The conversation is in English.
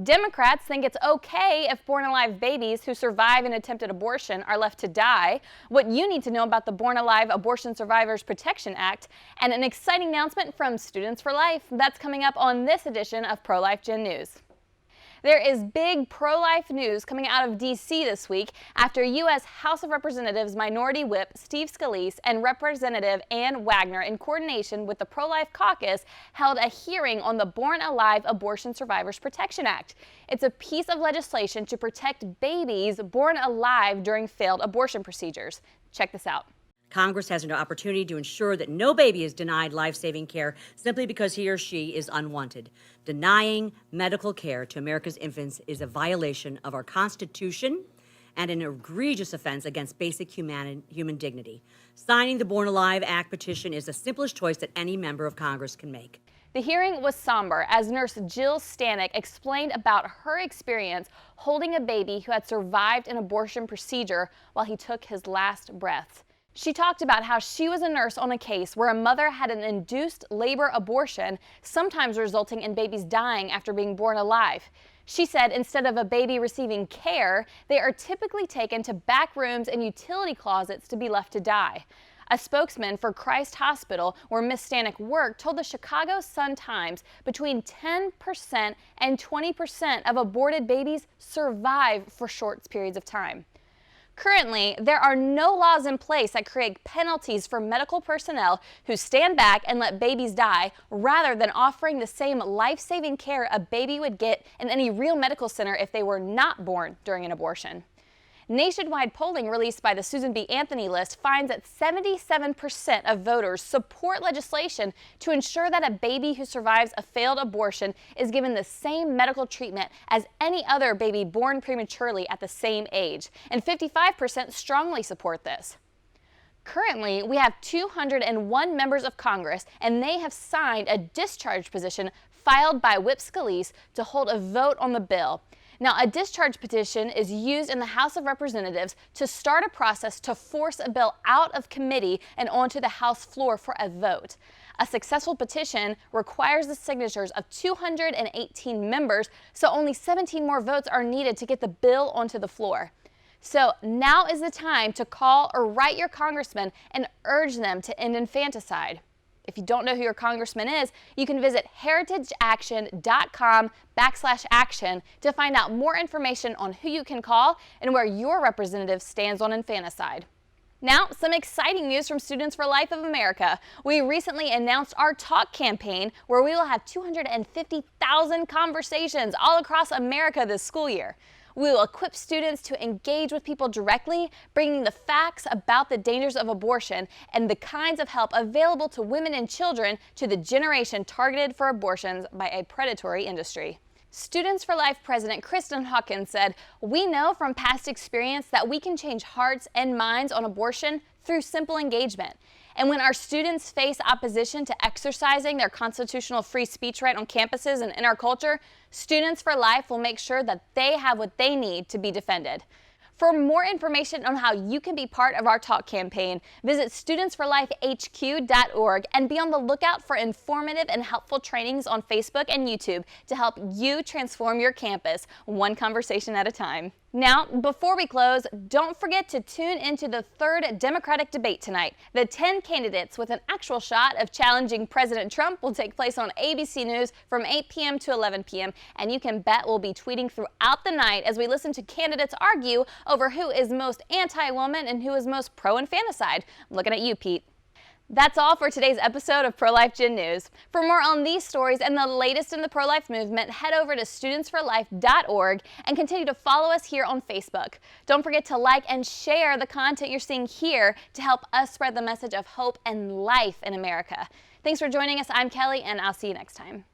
Democrats think it's okay if born-alive babies who survive an attempted abortion are left to die, what you need to know about the Born-Alive Abortion Survivors Protection Act, and an exciting announcement from Students for Life. That's coming up on this edition of Pro-Life Gen News. There is big pro-life news coming out of D.C. this week after U.S. House of Representatives Minority Whip Steve Scalise and Representative Ann Wagner, in coordination with the Pro-Life Caucus, held a hearing on the Born-Alive Abortion Survivors Protection Act. It's a piece of legislation to protect babies born alive during failed abortion procedures. Check this out. Congress has an opportunity to ensure that no baby is denied life-saving care simply because he or she is unwanted. Denying medical care to America's infants is a violation of our Constitution and an egregious offense against basic human dignity. Signing the Born Alive Act petition is the simplest choice that any member of Congress can make. The hearing was somber as nurse Jill Stanek explained about her experience holding a baby who had survived an abortion procedure while he took his last breaths. She talked about how she was a nurse on a case where a mother had an induced labor abortion, sometimes resulting in babies dying after being born alive. She said instead of a baby receiving care, they are typically taken to back rooms and utility closets to be left to die. A spokesman for Christ Hospital, where Ms. Stanek worked, told the Chicago Sun-Times between 10% and 20% of aborted babies survive for short periods of time. Currently, there are no laws in place that create penalties for medical personnel who stand back and let babies die rather than offering the same life-saving care a baby would get in any real medical center if they were not born during an abortion. Nationwide polling released by the Susan B. Anthony list finds that 77% of voters support legislation to ensure that a baby who survives a failed abortion is given the same medical treatment as any other baby born prematurely at the same age, and 55% strongly support this. Currently, we have 201 members of Congress, and they have signed a discharge petition filed by Whip Scalise to hold a vote on the bill. Now, a discharge petition is used in the House of Representatives to start a process to force a bill out of committee and onto the House floor for a vote. A successful petition requires the signatures of 218 members, so only 17 more votes are needed to get the bill onto the floor. So now is the time to call or write your congressman and urge them to end infanticide. If you don't know who your congressman is, you can visit heritageaction.com/action to find out more information on who you can call and where your representative stands on infanticide. Now, some exciting news from Students for Life of America. We recently announced our Talk campaign, where we will have 250,000 conversations all across America this school year. We will equip students to engage with people directly, bringing the facts about the dangers of abortion and the kinds of help available to women and children to the generation targeted for abortions by a predatory industry. Students for Life President Kristen Hawkins said, "We know from past experience that we can change hearts and minds on abortion through simple engagement. And when our students face opposition to exercising their constitutional free speech right on campuses and in our culture, Students for Life will make sure that they have what they need to be defended." For more information on how you can be part of our Talk campaign, visit studentsforlifehq.org and be on the lookout for informative and helpful trainings on Facebook and YouTube to help you transform your campus, one conversation at a time. Now, before we close, don't forget to tune into the third Democratic debate tonight. The 10 candidates with an actual shot of challenging President Trump will take place on ABC News from 8 p.m. to 11 p.m. And you can bet we'll be tweeting throughout the night as we listen to candidates argue over who is most anti-woman and who is most pro-infanticide. I'm looking at you, Pete. That's all for today's episode of Pro-Life Gen News. For more on these stories and the latest in the pro-life movement, head over to studentsforlife.org and continue to follow us here on Facebook. Don't forget to like and share the content you're seeing here to help us spread the message of hope and life in America. Thanks for joining us. I'm Kelly, and I'll see you next time.